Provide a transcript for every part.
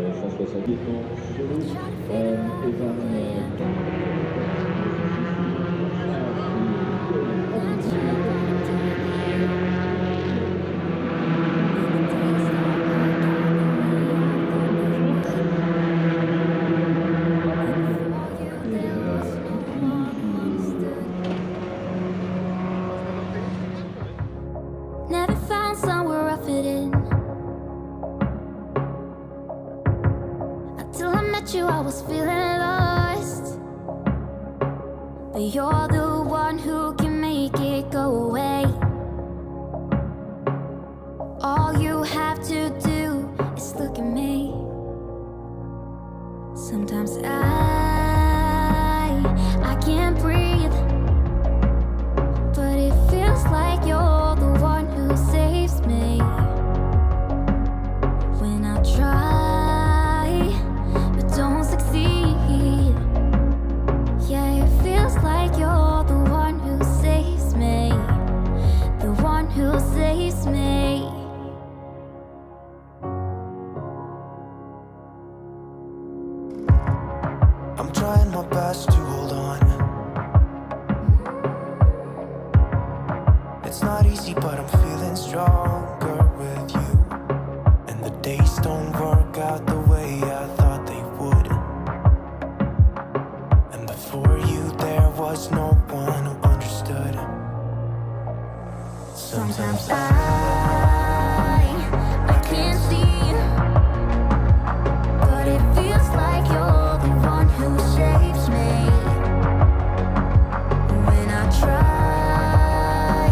170 ans chevaux et Never found somewhere I fit in. Until I met you, I was feeling lost. But you're the one who can make it go away. All you have to do is look at me. Sometimes I can't breathe, but it feels like you're the one who saves me. When I try, but don't succeed. Yeah, it feels like you're the one who saves me. The one who saves me. I'm trying my best to hold on. It's not easy, but I'm feeling stronger with you. And the days don't work out the way I thought they would. And before you, there was no one who understood. Sometimes I can't see, but it feels like you're the one who saves me. When I try,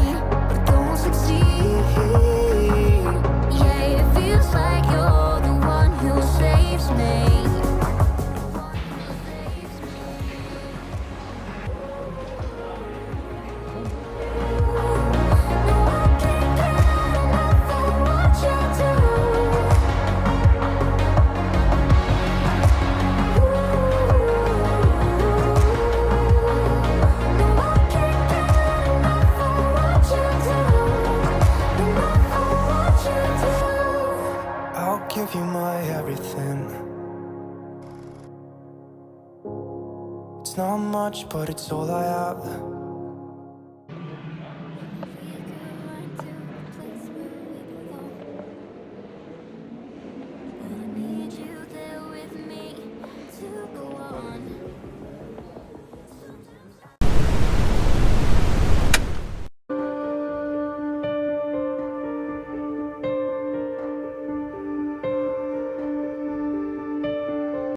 but don't succeed. Yeah, it feels like you're the one who saves me. I'll give you my everything. It's not much, but it's all I have.